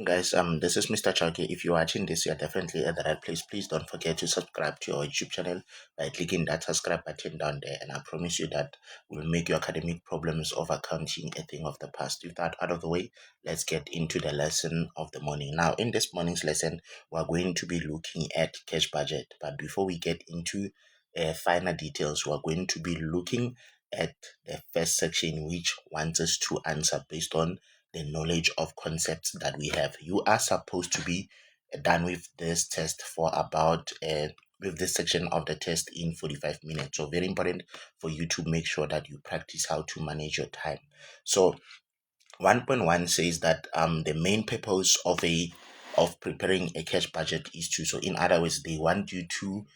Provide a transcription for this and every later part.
Guys, this is Mr. Chowki. If you're watching this, you're definitely at the right place. Please don't forget to subscribe to our YouTube channel by clicking that subscribe button down there. And I promise you that will make your academic problems of accounting a thing of the past. With that out of the way, let's get into the lesson of the morning. Now, in this morning's lesson, we're going to be looking at cash budget. But before we get into finer details, we're going to be looking at the first section, which wants us to answer based on the knowledge of concepts that we have. You are supposed to be done with this test for about with this section of the test in 45 minutes. So very important for you to make sure that you practice how to manage your time. So 1.1 says that the main purpose of preparing a cash budget is to, so in other words, they want you to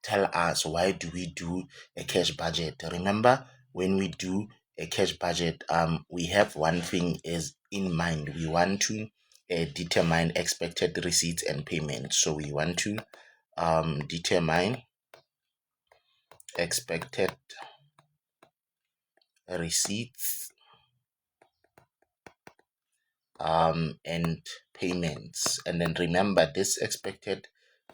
tell us why do we do a cash budget. Remember, when we do a cash budget, we have one thing is in mind. We want to determine expected receipts and payments. So we want to determine expected receipts and payments. And then remember, this expected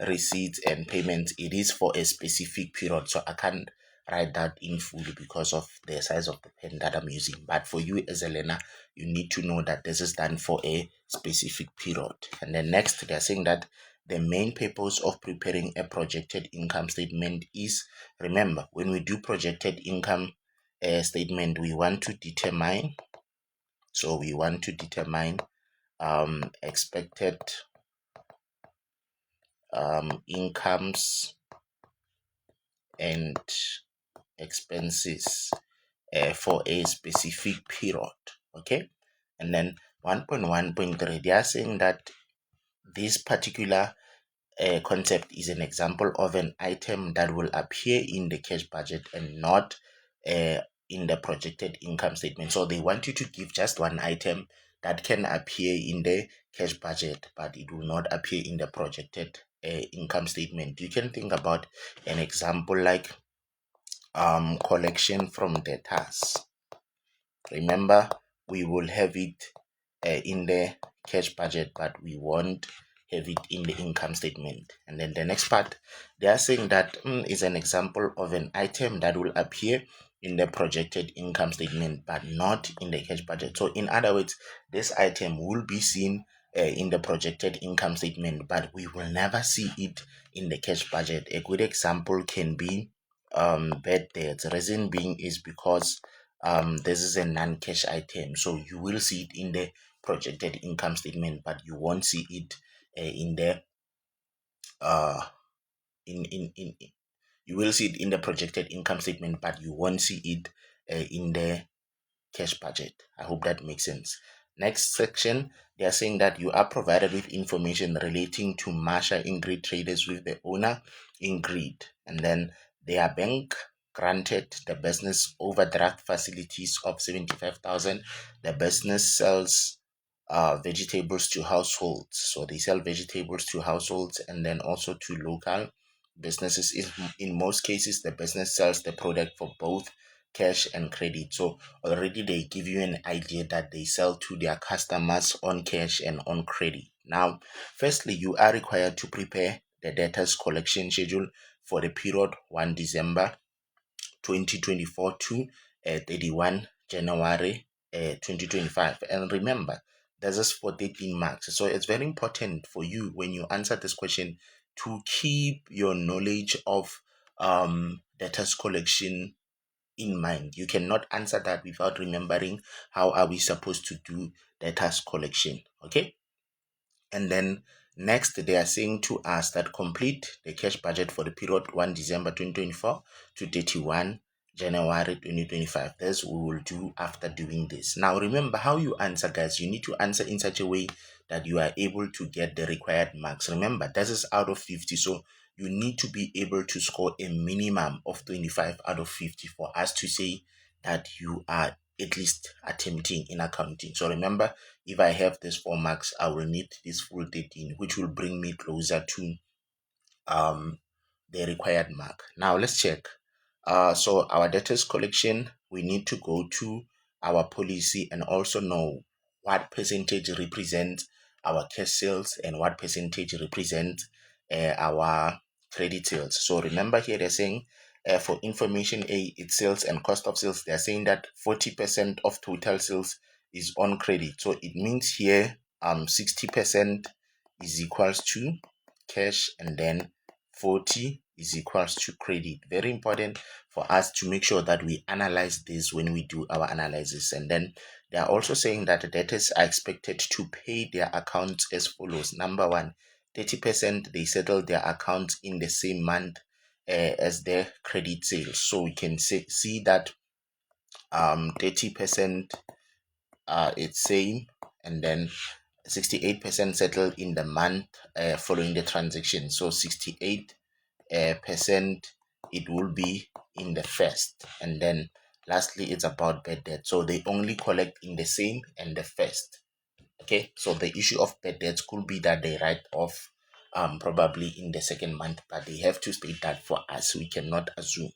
receipts and payments, it is for a specific period. So I can't write that in full because of the size of the pen that I'm using. But for you as a learner, you need to know that this is done for a specific period. And then next, they're saying that the main purpose of preparing a projected income statement is, remember, when we do projected income statement, we want to determine, so we want to determine expected incomes and expenses for a specific period. Okay, and then 1.1.3, they are saying that this particular concept is an example of an item that will appear in the cash budget and not in the projected income statement. So they want you to give just one item that can appear in the cash budget, but it will not appear in the projected income statement. You can think about an example like collection from debtors. Remember, we will have it in the cash budget, but we won't have it in the income statement. And then the next part, they are saying that is an example of an item that will appear in the projected income statement, but not in the cash budget. So in other words, this item will be seen in the projected income statement, but we will never see it in the cash budget. A good example can be bad debts. Reason being is because this is a non-cash item, so you will see it in the projected income statement, but you won't see it in the uh in you will see it in the projected income statement, but you won't see it in the cash budget. I hope that makes sense. Next section, they are saying that you are provided with information relating to Marsha Ingrid Traders with the owner Ingrid, and then their bank granted the business overdraft facilities of 75,000. The business sells vegetables to households, so they sell vegetables to households and then also to local businesses. In most cases, the business sells the product for both cash and credit. So already they give you an idea that they sell to their customers on cash and on credit. Now, firstly, you are required to prepare the debtors collection schedule for the period 1 December 2024 to 31 January 2025. And remember, this is for 13 marks. So it's very important for you when you answer this question to keep your knowledge of debtors collection in mind. You cannot answer that without remembering how are we supposed to do debtors collection. Okay. And then next, they are saying to us that complete the cash budget for the period 1 December 2024 to 31 January 2025. This we will do after doing this. Now, remember how you answer, guys. You need to answer in such a way that you are able to get the required marks. Remember, this is out of 50. So you need to be able to score a minimum of 25 out of 50 for us to say that you are at least attempting in accounting. So remember, if I have this 4 marks, I will need this full 13, which will bring me closer to the required mark. Now let's check. So our debtors collection, we need to go to our policy and also know what percentage represents our cash sales and what percentage represents our credit sales. So remember here they're saying for information A, it's sales and cost of sales. They're saying that 40% of total sales is on credit. So it means here 60% is equals to cash, and then 40 is equals to credit. Very important for us to make sure that we analyze this when we do our analysis. And then they are also saying that the debtors are expected to pay their accounts as follows. Number one, 30% they settle their accounts in the same month as their credit sales. So we can see that 30% it's same, and then 68% settled in the month following the transaction. So 68% it will be in the first, and then lastly it's about bad debt. So they only collect in the same and the first. Okay, so the issue of bad debts could be that they write off probably in the second month, but they have to state that for us. We cannot assume.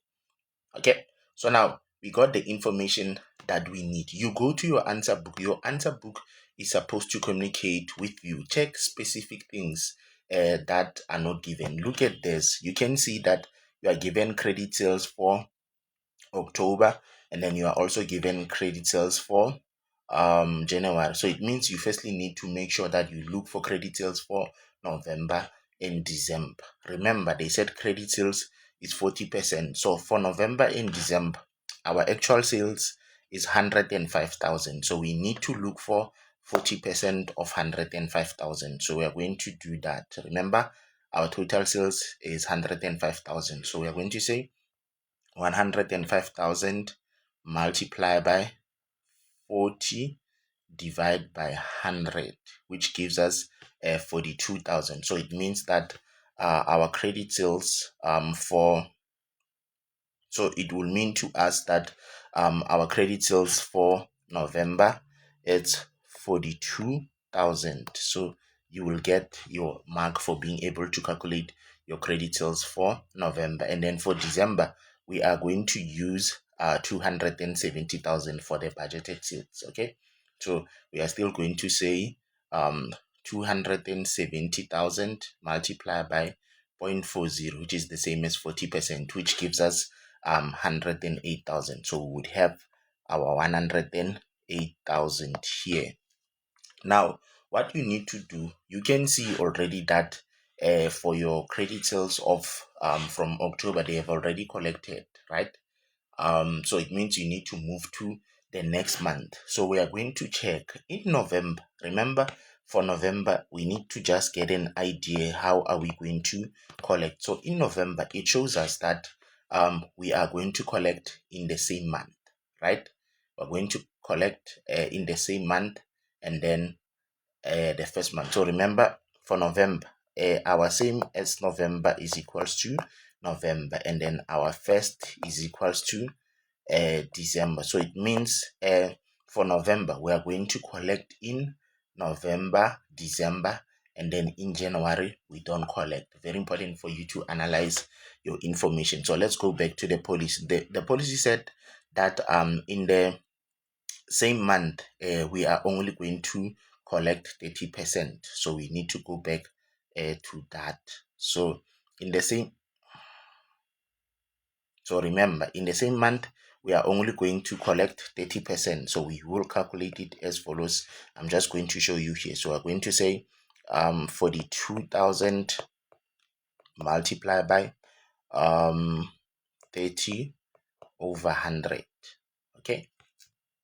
Okay, so now we got the information that we need. You go to your answer book. Your answer book is supposed to communicate with you. Check specific things that are not given. Look at this. You can see that you are given credit sales for October, and then you are also given credit sales for January. So it means you firstly need to make sure that you look for credit sales for November and December. Remember, they said credit sales is 40%. So for November and December, our actual sales is 105,000. So we need to look for 40% of 105,000. So we are going to do that. Remember, our total sales is 105,000. So we are going to say 105,000 multiply by 40 divide by 100, which gives us 42,000. So it means that our credit sales so it will mean to us that our credit sales for November it's 42,000. So you will get your mark for being able to calculate your credit sales for November. And then for December, we are going to use 270,000 for the budgeted sales. Okay, so we are still going to say 270,000 multiplied by 0.40, which is the same as 40%, which gives us 108,000. So we would have our 108,000 here. Now, what you need to do, you can see already that for your credit sales of from October, they have already collected, right? So it means you need to move to the next month. So we are going to check in November. Remember, for November, we need to just get an idea how are we going to collect. So in November, it shows us that we are going to collect in the same month, right? We're going to collect in the same month, and then the first month. So remember, for November, our same as November is equals to November, and then our first is equals to December. So it means for November, we are going to collect in November, December, and then in January, we don't collect. Very important for you to analyze your information. So let's go back to the policy. The policy said that in the same month, we are only going to collect 30%. So we need to go back to that. So in the same So remember, in the same month, we are only going to collect 30%. So we will calculate it as follows. I'm just going to show you here. So we're going to say 42,000 multiplied by 30 over 100. Okay.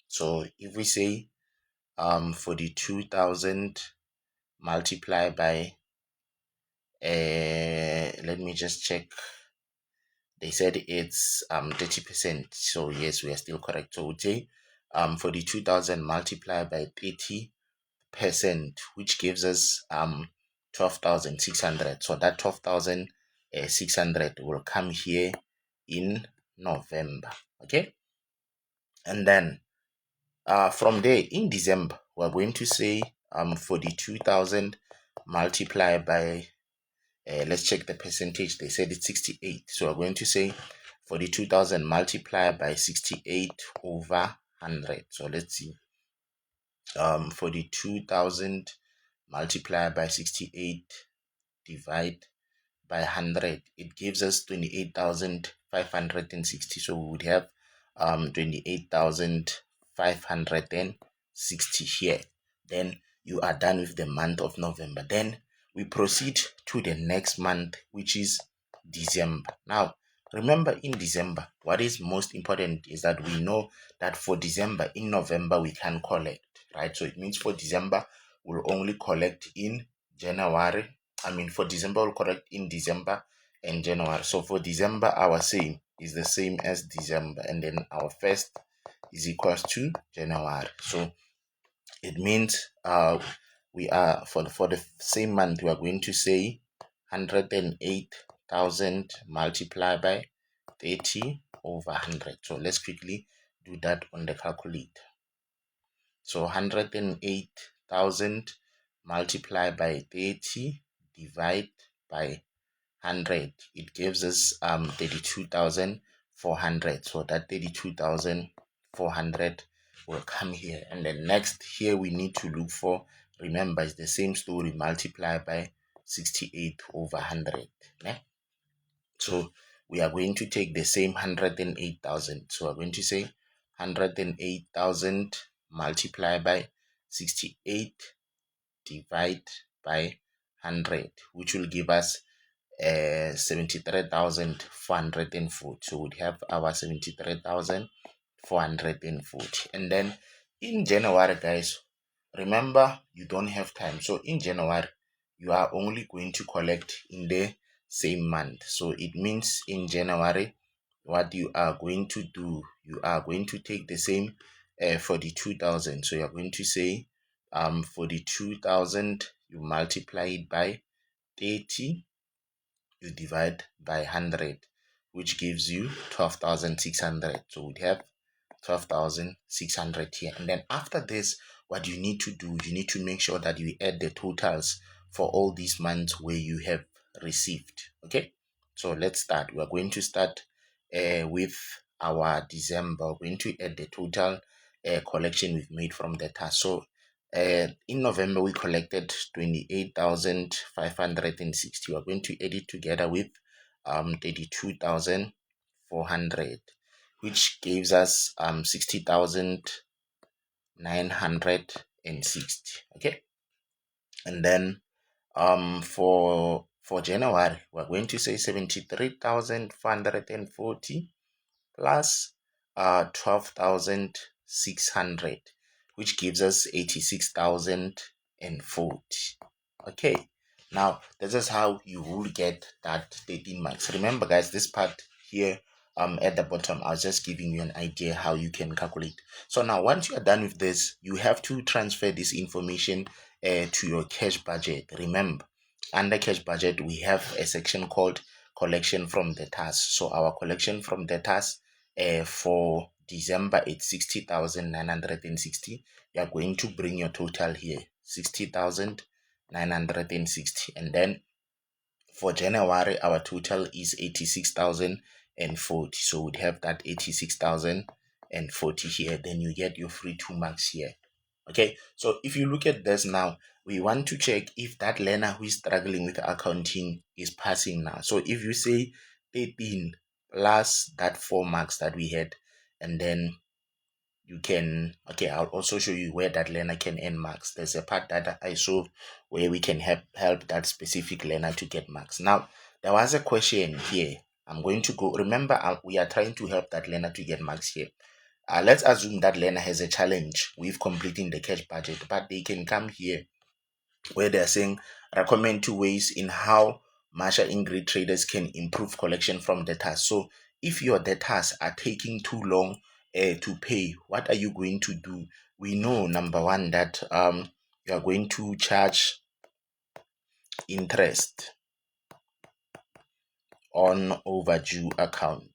So if we say 42,000 multiplied by let me just check. They said it's 30%. So yes, we are still correct. So we'd say 42,000 multiplied by 30%, which gives us 12,600. So that 12,600 will come here in November. Okay, and then from there in December, we're going to say 42,000 multiplied by let's check the percentage. They said it's 68. So we're going to say 42,000 multiplied by 68 over 100. So let's see. 42,000 multiplied by 68 divide by 100, it gives us 28,560. So we would have 28,560 here. Then you are done with the month of November. Then we proceed to the next month, which is December. Now remember, in December, what is most important is that we know that for December, in November we can collect, right? So it means for December we'll only collect in January. For December we'll collect in December and January. So for December, our same is the same as December, and then our first is equals to January. So it means we are for the same month, we are going to say 108,000 multiplied by 30 over 100. So let's quickly do that on the calculator. So 108,000 multiplied by 30 divide by 100, it gives us 32,400. So that 32,400 will come here, and then next here we need to look for, remember, it's the same story, multiply by 68 over 100. Okay? So we are going to take the same 108,000. So we're going to say 108,000 multiplied by 68 divide by 100, which will give us 73,440. So we'd have our 73,440. And then in January, guys, remember, you don't have time. So in January, you are only going to collect in the same month. So it means in January, what you are going to do, you are going to take the same 42,000. So you're going to say 42,000, you multiply it by 30, you divide by 100, which gives you 12,600. So we have 12,600 here. And then after this, what you need to do, you need to make sure that you add the totals for all these months where you have received. Okay, so let's start. We are going to start with our December. We're going to add the total collection we've made from the task. So in November, we collected 28,560. We're going to add it together with 32,400, which gives us 60,960. Okay, and then for January, we're going to say 73,440 plus 12,600, which gives us 86,040. Okay, now this is how you will get that 13 marks. Remember, guys, this part here at the bottom, I was just giving you an idea how you can calculate. So now once you are done with this, you have to transfer this information to your cash budget. Remember, under cash budget, we have a section called collection from the task. So our collection from the task for December, it's 60,960. You are going to bring your total here, 60,960. And then for January, our total is 86,040. So we'd have that 86,040 here. Then you get your free 2 marks here. Okay, so if you look at this now, we want to check if that learner who is struggling with accounting is passing now. So if you say 13 plus that 4 marks that we had, and then you can, okay, I'll also show you where that learner can earn marks. There's a part that I saw where we can help that specific learner to get marks. Now, there was a question here. I'm going to go, remember, we are trying to help that learner to get marks here. Let's assume that learner has a challenge with completing the cash budget, but they can come here where they're saying recommend 2 ways in how Marsha Ingrid traders can improve collection from debtors. So if your debtors are taking too long to pay, what are you going to do? We know, number one, that you are going to charge interest on overdue account.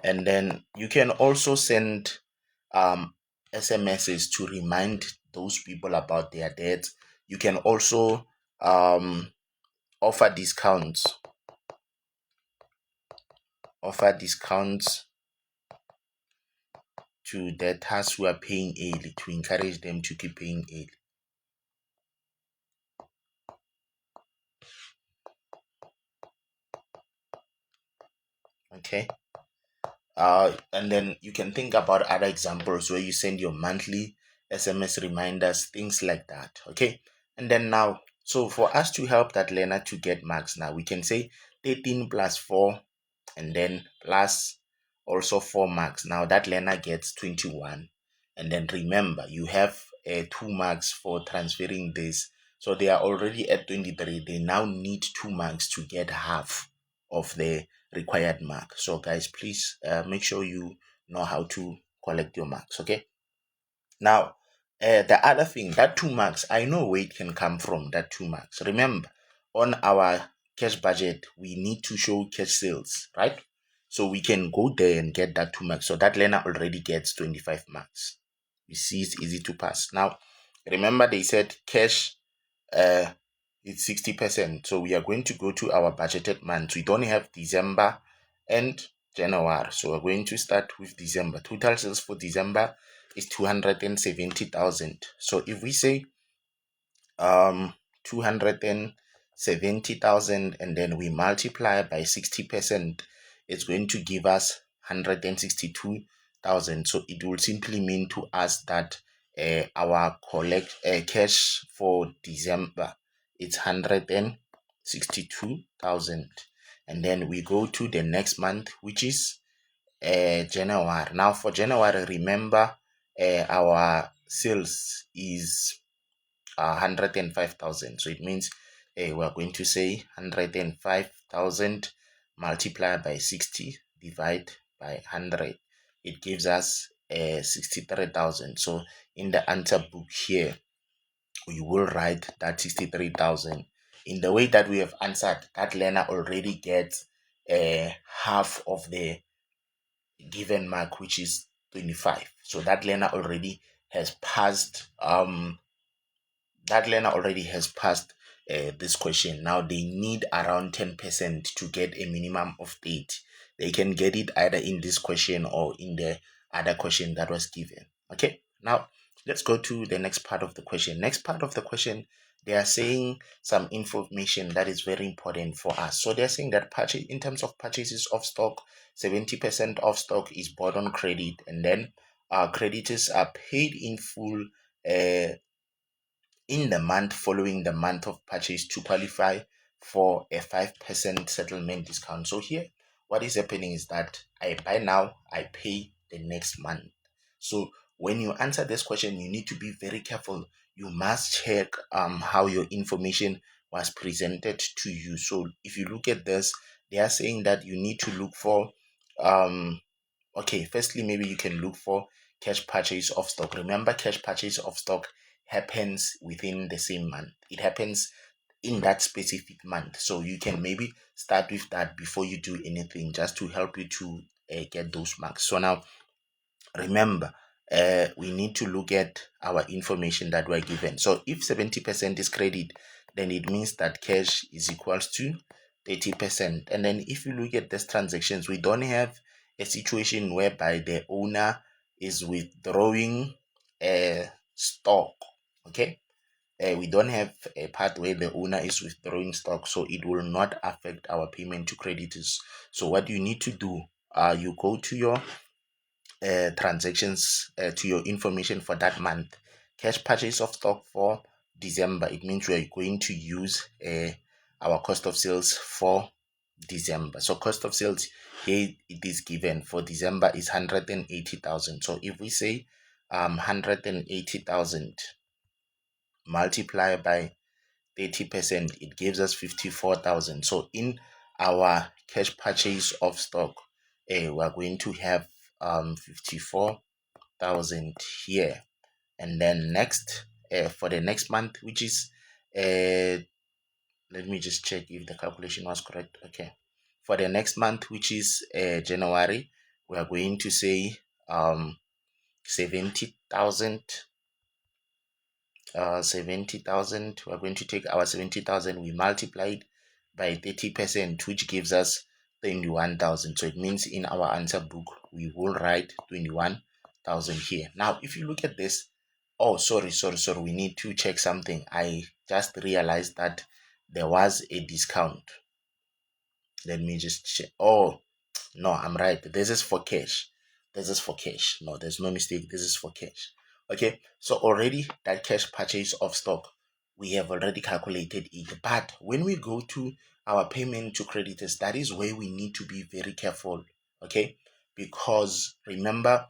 And then you can also send SMSs to remind those people about their debts. You can also offer discounts to debtors who are paying early to encourage them to keep paying early. Okay. And then you can think about other examples where you send your monthly SMS reminders, things like that. Okay. And then now, so for us to help that learner to get marks now, we can say 13 plus 4 and then plus also 4 marks. Now that learner gets 21. And then remember, you have 2 marks for transferring this. So they are already at 23. They now need 2 marks to get half of the required mark. So guys, please make sure you know how to collect your marks. Okay. Now, the other thing, that 2 marks, I know where it can come from, that 2 marks. Remember, on our cash budget, we need to show cash sales, right? So we can go there and get that 2 marks. So that learner already gets 25 marks. You see, it's easy to pass. Now, remember they said cash it's 60%. So we are going to go to our budgeted months. We don't have December and January. So we're going to start with December. Total sales for December is 270,000. So if we say 270,000 and then we multiply by 60%, it's going to give us 162,000. So it will simply mean to us that our cash for December it's 162,000. And then we go to the next month, which is January. Now for January, remember our sales is 105,000. So it means we're going to say 105,000 multiplied by 60 divide by 100. It gives us 63,000. So in the answer book here, we will write that 63,000. In the way that we have answered, that learner already gets half of the given mark, which is 25. So that learner already has passed this question. Now they need around 10% to get a minimum of 8. They can get it either in this question or in the other question that was given. Okay, now let's go to the next part of the question. Next part of the question, they are saying some information that is very important for us. So they're saying that in terms of purchases of stock, 70% of stock is bought on credit, and then creditors are paid in full in the month following the month of purchase to qualify for a 5% settlement discount. So here, what is happening is that I buy now, I pay the next month. So when you answer this question, you need to be very careful. You must check how your information was presented to you. So if you look at this, they are saying that you need to look for okay, firstly, maybe you can look for cash purchase of stock. Remember, cash purchase of stock happens within the same month. It happens in that specific month. So you can maybe start with that before you do anything, just to help you to get those marks. So now, remember, we need to look at our information that we're given. So if 70% is credit, then it means that cash is equals to 30%. And then if you look at these transactions, we don't have a situation whereby the owner is withdrawing stock. Okay, we don't have a part where the owner is withdrawing stock, so it will not affect our payment to creditors. So what you need to do, you go to your transactions, to your information for that month. Cash purchase of stock for December, it means we are going to use our cost of sales for December. So cost of sales here, it is given for December is 180,000. So if we say 180,000 multiplied by 30%, it gives us 54,000. So in our cash purchase of stock, we are going to have 54,000 here. And then next, for the next month, which is let me just check if the calculation was correct. Okay, for the next month, which is January, we are going to say 70,000. 70,000. We're going to take our 70,000, we multiply it by 30%, which gives us 21,000. So it means in our answer book, we will write thousand here. Now if you look at this, oh sorry, we need to check something. I just realized that there was a discount. Let me just check. Oh no, I'm right. This is for cash. This is for cash. No, there's no mistake. This is for cash. Okay, so already that cash purchase of stock, we have already calculated it. But when we go to our payment to creditors, that is where we need to be very careful. Okay, because remember,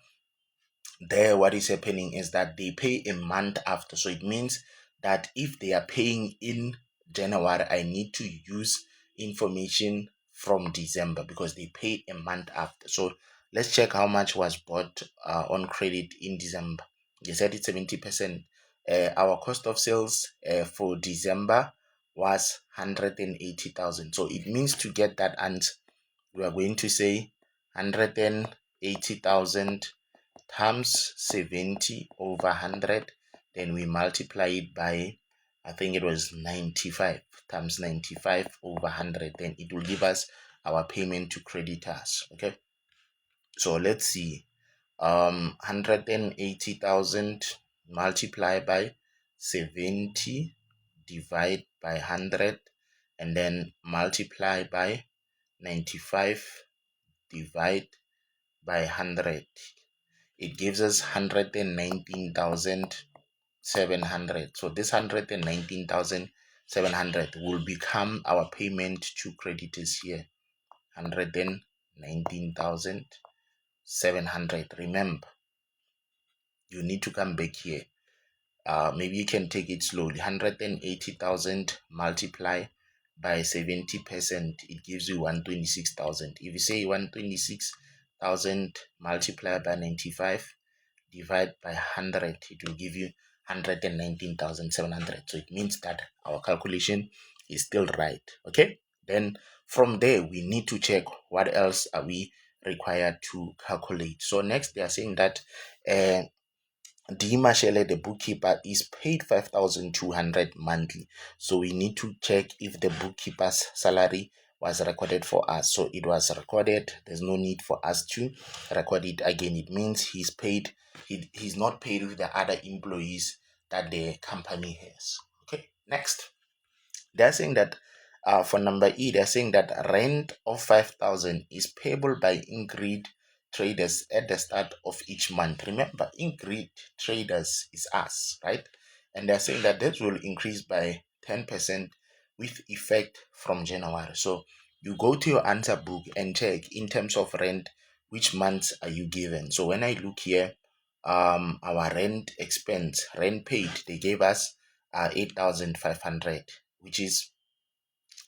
there what is happening is that they pay a month after. So it means that if they are paying in January, I need to use information from December because they pay a month after. So let's check how much was bought on credit in December. They said it's 70%. Our cost of sales for December was 180,000. So it means to get that answer, we are going to say 180,000 times 70 over 100, then we multiply it by, I think it was 95, times 95 over 100, then it will give us our payment to creditors. Okay, so let's see, 180,000 multiply by 70 divide by 100 and then multiply by 95 divide by 100. It gives us 119,700. So this 119,700 will become our payment to creditors here. 119,700. Remember, you need to come back here. Maybe you can take it slowly. 180,000 multiply by 70%, it gives you 126,000. If you say 126,000 multiply by 95 divide by 100, it will give you 119,700. So it means that our calculation is still right. Okay, then from there we need to check what else are we required to calculate. So next they are saying that Mashele, the bookkeeper, is paid 5,200 monthly. So we need to check if the bookkeeper's salary was recorded for us. So it was recorded. There's no need for us to record it again. It means he's paid. He's not paid with the other employees that the company has. Okay, next. They're saying that for number E, they're saying that rent of 5,000 is payable by Ingrid Traders at the start of each month. Remember, Ingrid Traders is us, right? And they're saying that this will increase by 10% with effect from January. So you go to your answer book and check in terms of rent, which months are you given. So when I look here, our rent expense, rent paid, they gave us 8,500, which is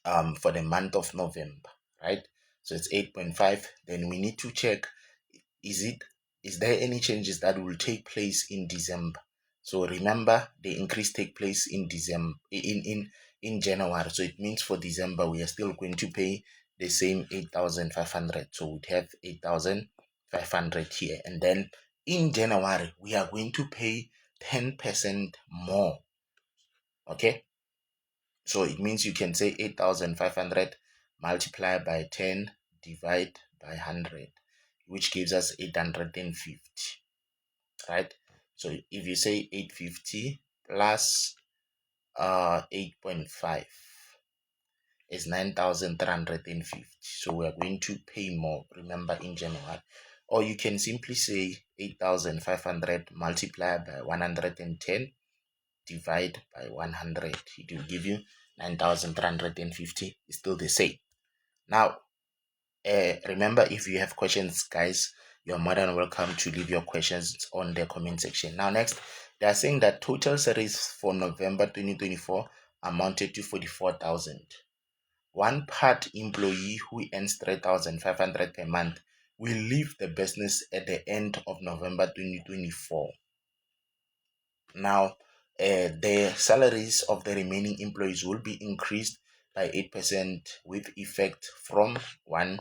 for the month of November, right? So it's 8.5. Then we need to check, is there any changes that will take place in December? So remember, the increase take place in December, in January. So it means for December we are still going to pay the same 8,500. So we'd have 8,500 here, and then in January we are going to pay 10% more. Okay, so it means you can say 8,500 multiply by 10 divide by 100, which gives us 850, right? So if you say 850 plus 8.5 is 9,350. So we are going to pay more, remember, in January. Or you can simply say 8,500 multiplied by 110 divide by 100. It will give you 9,350. It's still the same. Now, remember, if you have questions, guys, you're more than welcome to leave your questions on the comment section. Now, next, they are saying that total salaries for November 2024 amounted to 44,000. One part employee who earns 3,500 per month will leave the business at the end of November 2024. Now, the salaries of the remaining employees will be increased by 8% with effect from 1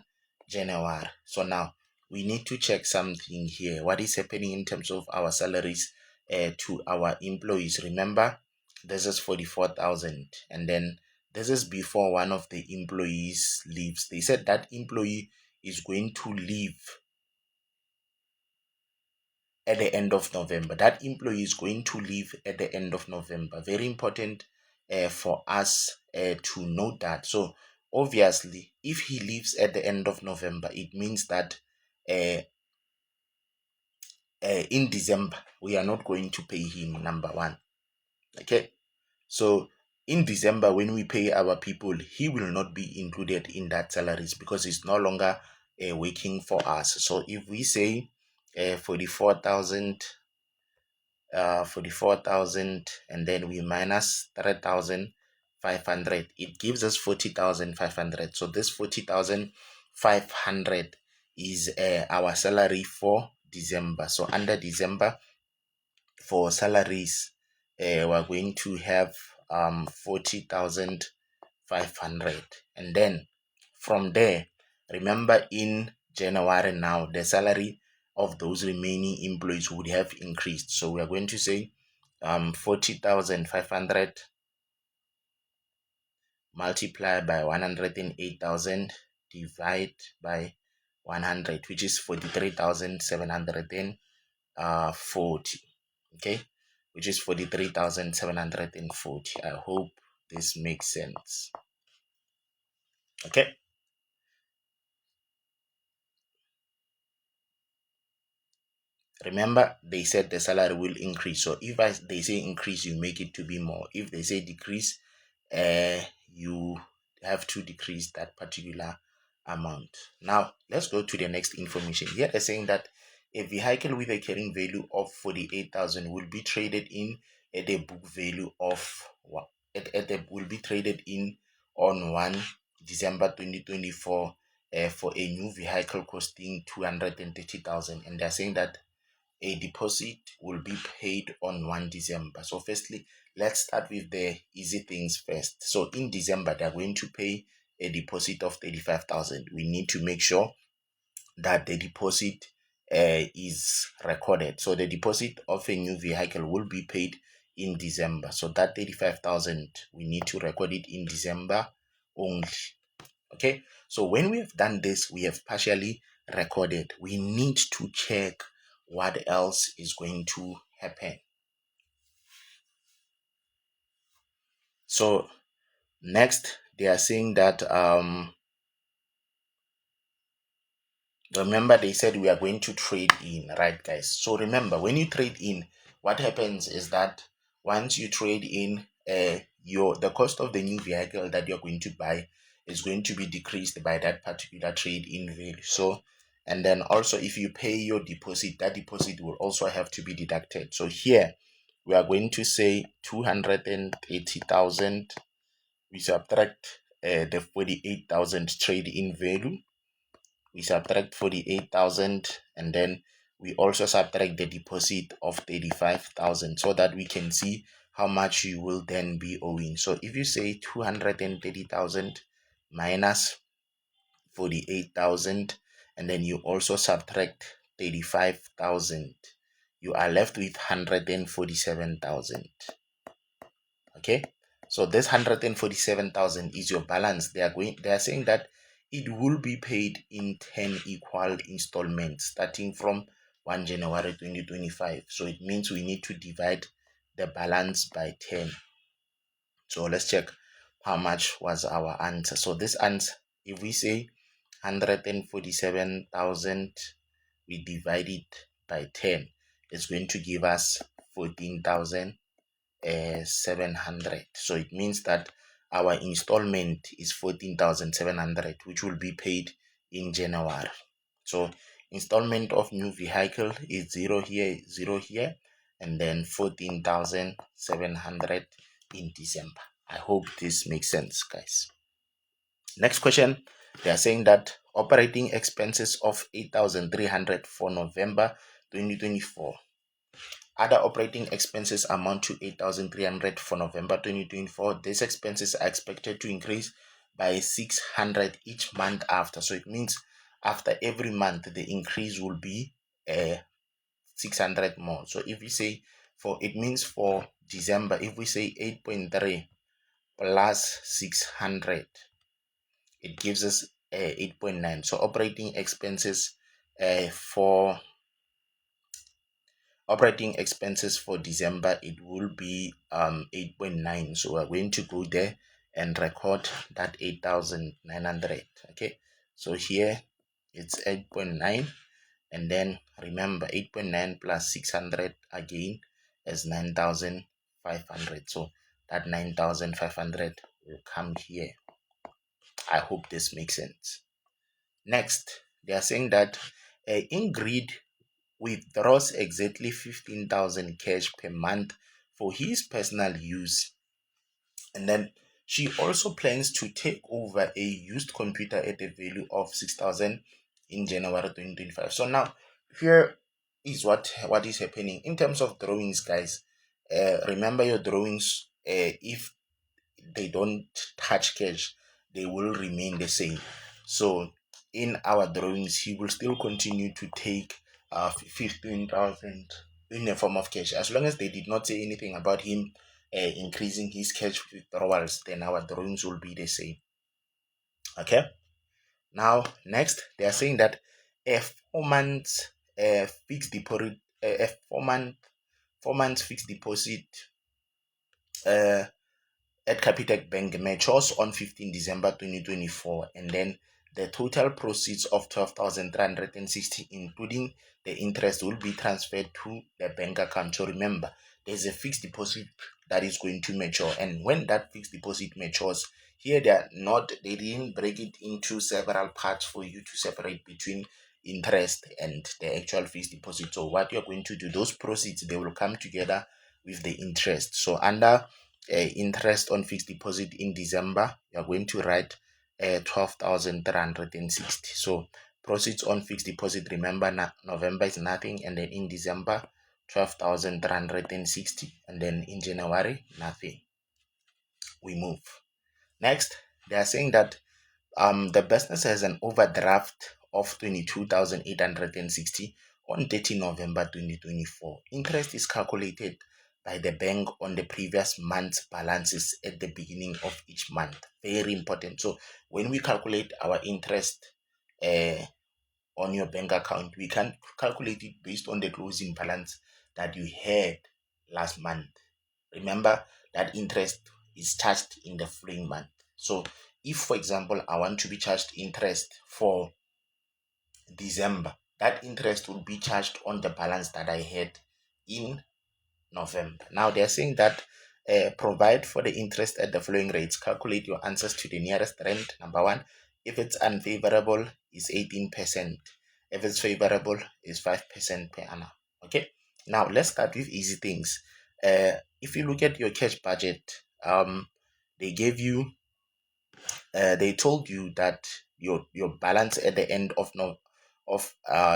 January. So now we need to check something here. What is happening in terms of our salaries to our employees? Remember, this is 44,000, and then this is before one of the employees leaves. They said that employee is going to leave at the end of November. That employee is going to leave at the end of November. Very important for us to note that. So obviously, if he leaves at the end of November, it means that in December we are not going to pay him, number one. Okay, so in December when we pay our people, he will not be included in that salaries because he's no longer working for us. So if we say 44,000 44,000 and then we minus 3,500, it gives us 40,500. So this 40,500 is our salary for December. So under December, for salaries, we're going to have 40,500, and then from there, remember in January now the salary of those remaining employees would have increased. So we are going to say 40,500 multiply by 108,000 divide by 100, which is 43,740. Okay, which is 43,740. I hope this makes sense. Okay, remember they said the salary will increase. So if they say increase, you make it to be more. If they say decrease, you have to decrease that particular amount. Now let's go to the next information. Here they're saying that a vehicle with a carrying value of 48,000 will be traded in at a book value of will be traded in on 1 December 2024 for a new vehicle costing 230,000, and they're saying that a deposit will be paid on 1 December. So firstly, let's start with the easy things first. So in December, they're going to pay a deposit of 35,000. We need to make sure that the deposit is recorded. So the deposit of a new vehicle will be paid in December. So that 35,000, we need to record it in December only. Okay, so when we have done this, we have partially recorded. We need to check what else is going to happen. So next, they are saying that remember they said we are going to trade in, right guys? So remember, when you trade in, what happens is that once you trade in, the cost of the new vehicle that you're going to buy is going to be decreased by that particular trade in value. So, and then also if you pay your deposit, that deposit will also have to be deducted. So here we are going to say 280,000. We subtract the 48,000 trade in value. We subtract 48,000, and then we also subtract the deposit of 35,000 so that we can see how much you will then be owing. So if you say 230,000 minus 48,000, and then you also subtract 35,000, you are left with 147,000. Okay, so this 147,000 is your balance. They are saying that it will be paid in 10 equal installments starting from 1 January 2025. So it means we need to divide the balance by 10. So let's check how much was our answer. So this answer, if we say 147,000, we divide it by 10, it's going to give us 14,700. So it means that our installment is 14,700, which will be paid in January. So installment of new vehicle is 0 here, 0 here, and then 14,700 in December. I hope this makes sense, guys. Next question, they are saying that operating expenses of 8,300 for November 2024. Other operating expenses amount to 8,300 for November 2024. These expenses are expected to increase by 600 each month after. So it means after every month, the increase will be 600 more. So if we say it means for December, if we say 8.3 plus 600, it gives us 8.9. So operating expenses for operating expenses for December, it will be 8.9. So we're going to go there and record that 8,900. Okay, so here it's 8.9, and then remember 8.9 plus 600 again is 9,500. So that 9,500 will come here. I hope this makes sense. Next, they are saying that Ingrid withdraws exactly 15,000 cash per month for his personal use. And then she also plans to take over a used computer at a value of 6,000 in January 2025. So now here is what is happening in terms of drawings, guys. Remember your drawings, if they don't touch cash, they will remain the same. So in our drawings, he will still continue to take 15,000 in the form of cash. As long as they did not say anything about him increasing his cash withdrawals, then our drawings will be the same. Okay. Now, next, they are saying that a 4 months fixed deposit, a 4 months fixed deposit uh, at Capitec Bank matures on 15 December 2024, and then the total proceeds of 12,360, including the interest, will be transferred to the bank account. So remember, there's a fixed deposit that is going to mature, and when that fixed deposit matures, here they didn't break it into several parts for you to separate between interest and the actual fixed deposit. So what you're going to do, those proceeds, they will come together with the interest. So under interest on fixed deposit in December, you're going to write 12,360. So proceeds on fixed deposit, remember November is nothing, and then in December 12,360, and then in January nothing. We move. Next, they are saying that the business has an overdraft of 22,860 on 30 November 2024. Interest is calculated by the bank on the previous month's balances at the beginning of each month. Very important. So when we calculate our interest on your bank account, we can calculate it based on the closing balance that you had last month. Remember that interest is charged in the following month. So if, for example, I want to be charged interest for December, that interest will be charged on the balance that I had in November. Now they're saying that provide for the interest at the following rates. Calculate your answers to the nearest rent. Number one, if it's unfavorable, is 18%. If it's favorable, is 5% per annum. Okay. Now let's start with easy things. If you look at your cash budget, they gave you they told you that your balance at the end of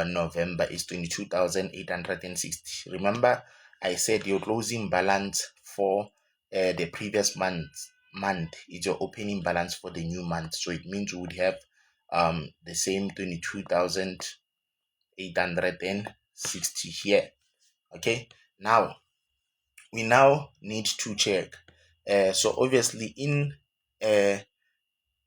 November is 22,860. Remember, I said your closing balance for the previous month is your opening balance for the new month. So it means you would have the same 22,860 here. Okay, now we now need to check. So obviously in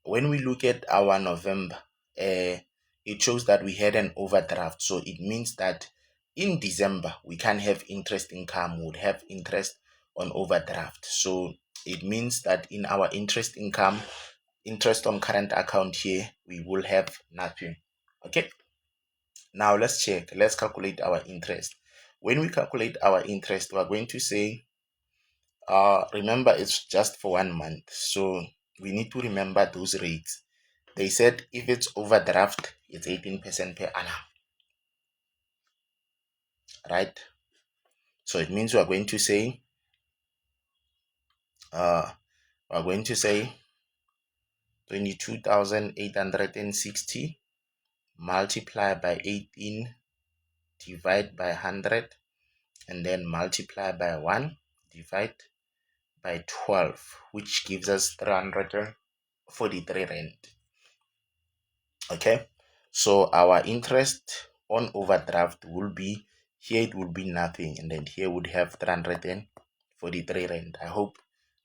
when we look at our November, it shows that we had an overdraft. So it means that in December, we can't have interest income, we would have interest on overdraft. So it means that in our interest income, interest on current account here, we will have nothing. Okay. Now let's check. Let's calculate our interest. When we calculate our interest, we're going to say, remember it's just for 1 month. So we need to remember those rates. They said if it's overdraft, it's 18% per annum, right? So it means we're going to say, uh, 22,860 multiply by 18 divide by 100, and then multiply by 1 divide by 12, which gives us 343 rand. Okay, so our interest on overdraft will be, here it will be nothing, and then here would have 343 rand. I hope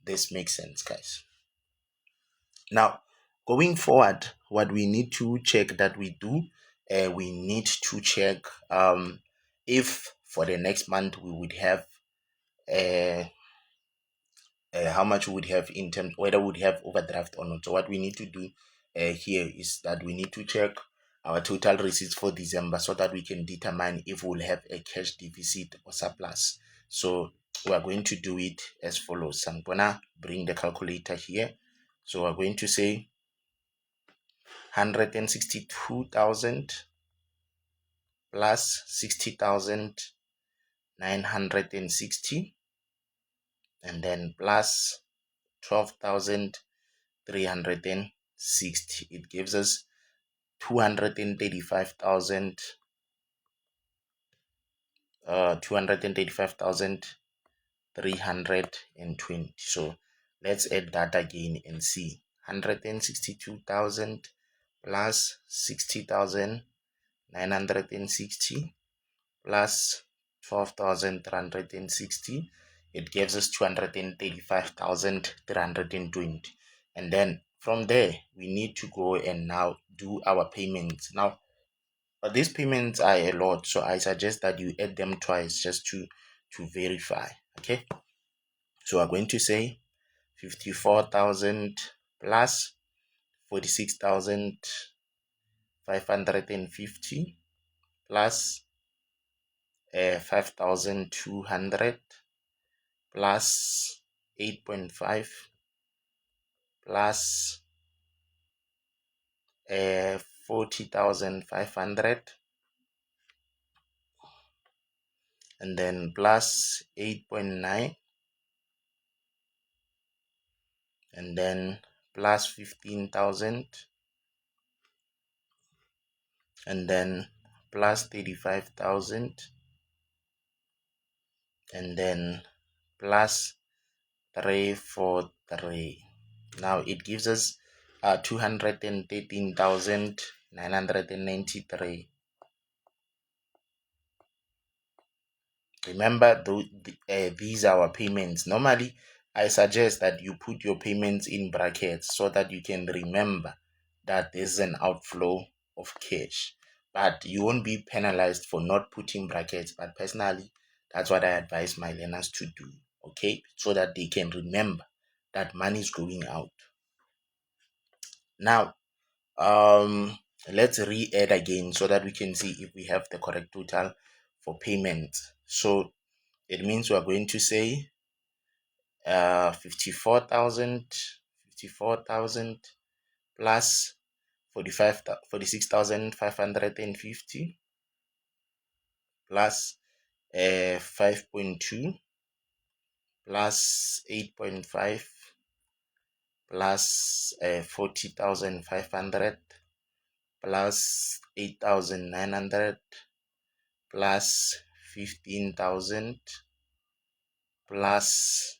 this makes sense, guys. Now going forward, what we need to check that we do, we need to check if for the next month we would have how much we would have in terms whether we would have overdraft or not. So what we need to do here is that we need to check our total receipts for December so that we can determine if we'll have a cash deficit or surplus. So we are going to do it as follows. I'm gonna bring the calculator here. So we're going to say 162,000 plus 60,960, and then plus 12,360. It gives us 235,000 235,320. So let's add that again and see. 162,000 plus 60,960 plus 12,360. It gives us 235,320. And then from there we need to go and now do our payments. Now these payments are a lot, so I suggest that you add them twice just to verify. Okay, so I'm going to say 54,000 plus 46,550 plus 5,200 plus 8.5 plus 40,500, and then plus 8.9, and then plus 15,000, and then plus 35,000, and then plus 343. Now it gives us 213,993. Remember, these are our payments. Normally, I suggest that you put your payments in brackets so that you can remember that there's an outflow of cash. But you won't be penalized for not putting brackets. But personally, that's what I advise my learners to do. Okay, so that they can remember that money is going out. Now, let's re-add again so that we can see if we have the correct total for payment. So it means we are going to say 54,000 plus 46,550 plus 5.2 plus 8.5 plus 40,500 plus 8,900 plus 15,000 plus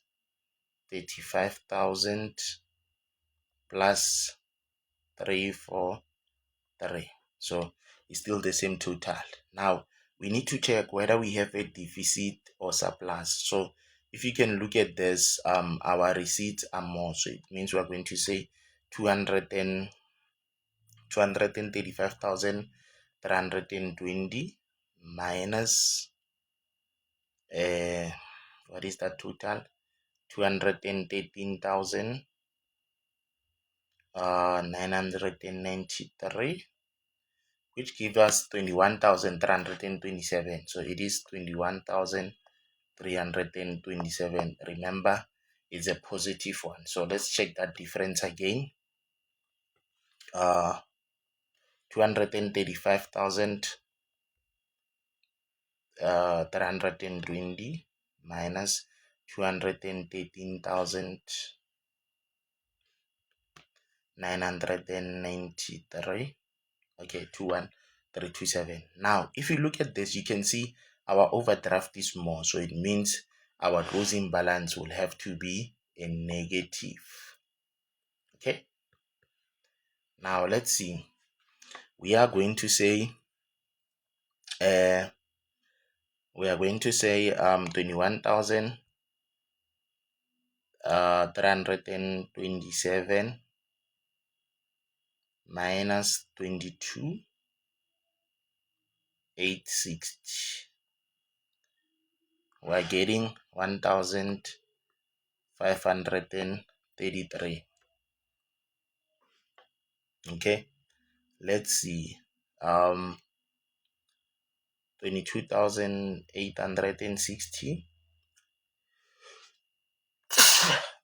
35,000 plus 343. So it's still the same total. Now we need to check whether we have a deficit or surplus. So if you can look at this, our receipts are more, so it means we're going to say 235,320 minus what is that total? 213,993, which gives us 21,327. So it is 21,327. Remember, it's a positive one. So let's check that difference again. 235,320 minus 213,993. Okay, 21327. Now if you look at this, you can see our overdraft is more, so it means our closing balance will have to be a negative. Okay, now let's see. We are going to say 21,327 minus 22,860. we're getting 1533. Okay, let's see. 22,860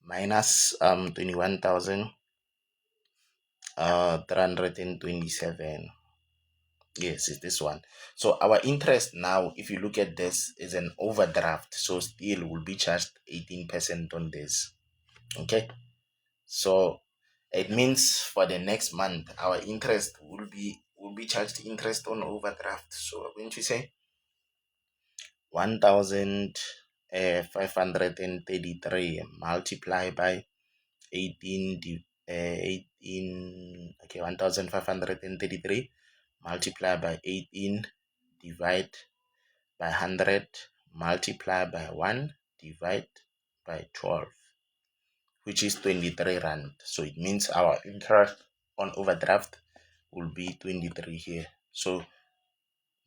minus 21,327. Yes, it's this one. So our interest now, if you look at this, is an overdraft. So still will be charged 18% on this. Okay. So it means for the next month, our interest will be charged interest on overdraft. So I'm going to say 1,533 multiplied by 18, okay, 1,533 multiplied by 18 divide by 100 multiply by 1 divide by 12, which is 23 rand. So it means our interest on overdraft will be 23 here. So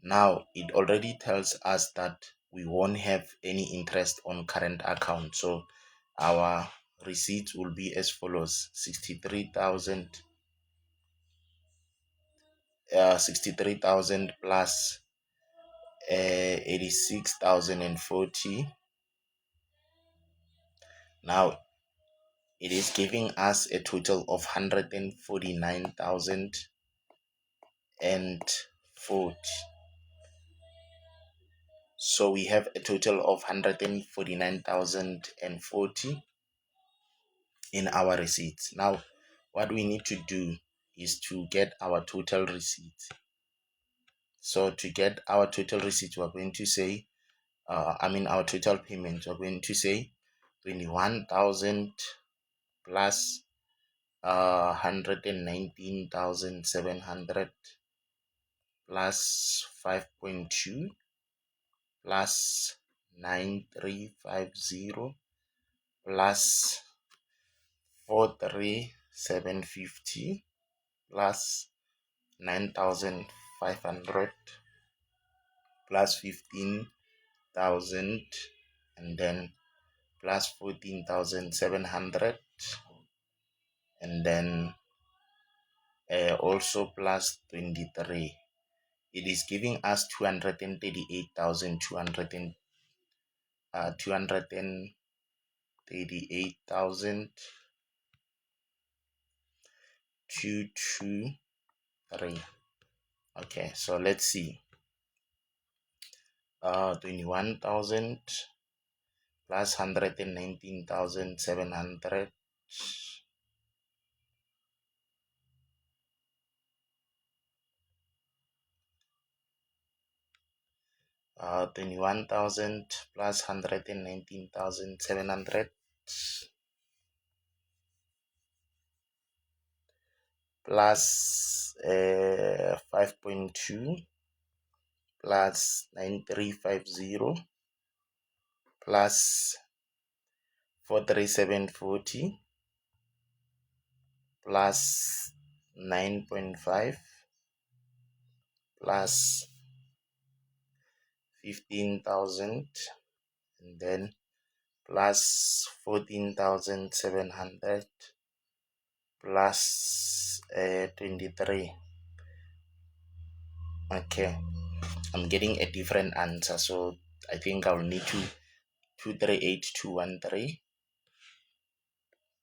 now it already tells us that we won't have any interest on current account. So our receipts will be as follows: 63,000 plus 86,040. Now it is giving us a total of 149,040. So we have a total of 149,040 in our receipts. Now what we need to do is to get our total receipts. So to get our total receipts, we're going to say our total payment, we're going to say 21,000 plus 119,700 plus 5.2 plus 9350 plus 43750 plus 9,500 plus 15,000 and then plus 14,700 and then also plus 23. It is giving us 238,223. Okay, so let's see. 21,000 plus 119,700 21,000 plus 119,700 plus 5.2 plus 9350 plus 43740 plus 9.5 plus 15,000 and then plus 14,700 plus 23. Okay, I'm getting a different answer, so I think I'll need to 238,213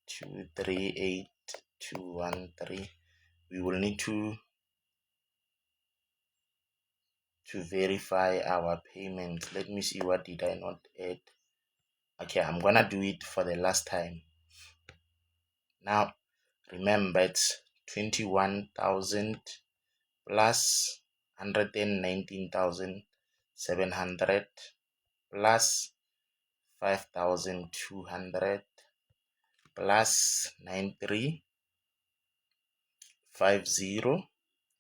238,213. We will need to verify our payments. Let me see, what did I not add? Okay, I'm gonna do it for the last time. Now remember, it's 21,000 plus 119,700 plus 5,200 plus 9350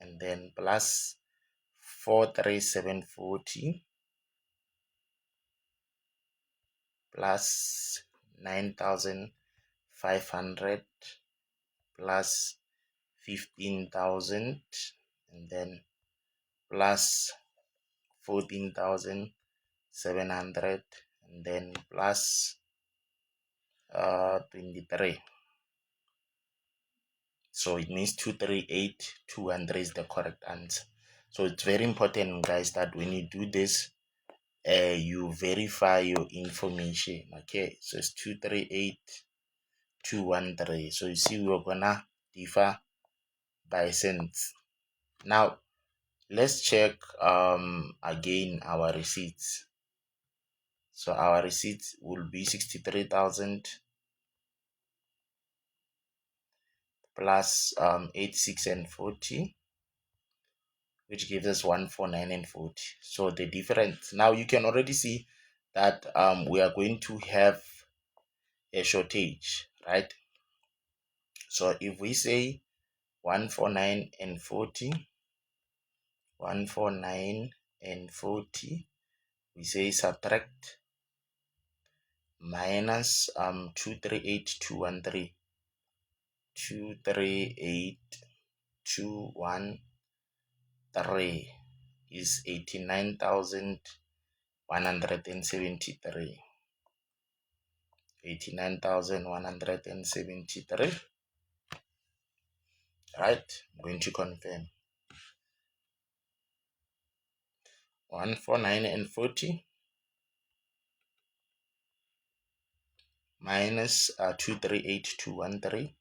and then plus 43740 plus 9,500 plus 15,000 and then plus 14,700 and then plus 23. So it means 238,200 is the correct answer. So it's very important, guys, that when you do this, you verify your information. Okay, so it's 238,213. So you see, we're gonna differ by cents. Now let's check again our receipts. So our receipts will be 63,000 plus 86 and 40, which gives us 149 and 40. So the difference, now you can already see that we are going to have a shortage, right? So if we say 149 and 40, 149 and 40, we say subtract minus 238,213, 238,213 is 89,173. 89,173. Right, I'm going to confirm. 149 and 40 minus 238,213,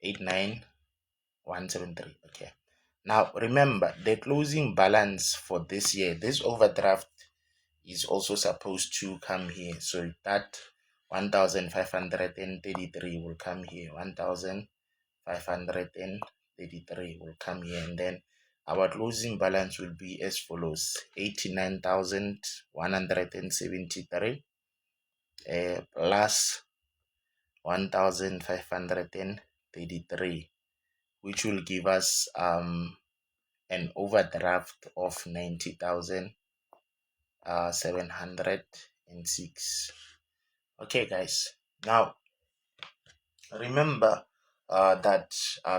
89,173. Okay, now remember the closing balance for this year, this overdraft is also supposed to come here. So that 1,533 will come here, 1,533 will come here, and then our closing balance will be as follows: 89,173 plus 1,533, which will give us an overdraft of 90,706. Okay, guys, now remember that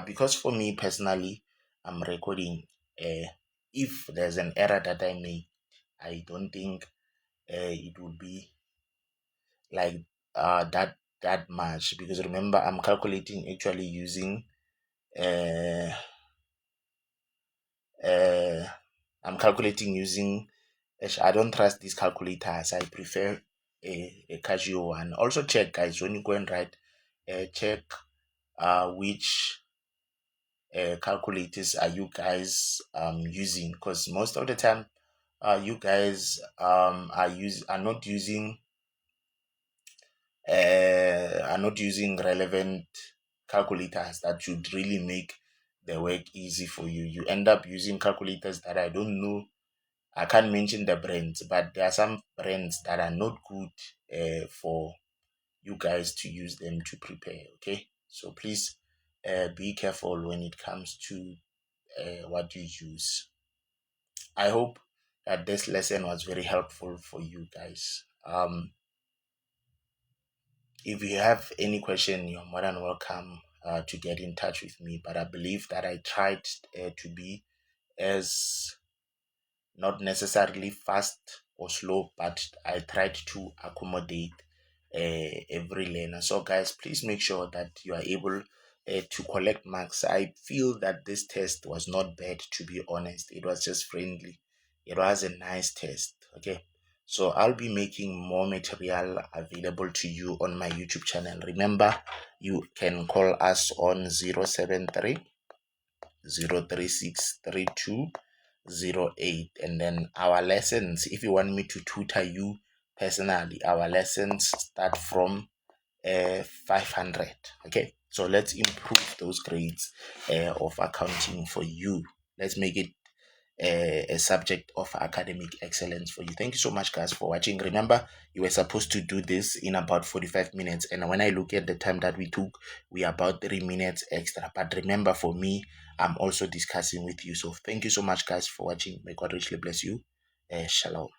because for me personally, I'm recording. If there's an error that I make, I don't think it will be like that much, because remember I'm calculating actually using I'm calculating using, I don't trust these calculators. I prefer a Casio one. Also check, guys, when you go and write, check which calculators are you guys using, because most of the time you guys are not using relevant calculators that should really make the work easy for you. You end up using calculators that I don't know, I can't mention the brands, but there are some brands that are not good for you guys to use them to prepare. Okay, so please be careful when it comes to what you use. I hope that this lesson was very helpful for you guys. If you have any question, you're more than welcome to get in touch with me. But I believe that I tried to be as not necessarily fast or slow, but I tried to accommodate every learner. So guys, please make sure that you are able to collect marks. I feel that this test was not bad, to be honest. It was just friendly. It was a nice test. Okay, so I'll be making more material available to you on my YouTube channel. Remember, you can call us on 073 036 3208, and then our lessons, if you want me to tutor you personally, our lessons start from 500. Okay, so let's improve those grades of accounting for you. Let's make it a subject of academic excellence for you. Thank you so much, guys, for watching. Remember, you were supposed to do this in about 45 minutes, and when I look at the time that we took, we are about 3 minutes extra. But remember, for me, I'm also discussing with you. So thank you so much, guys, for watching. May God richly bless you. Shalom.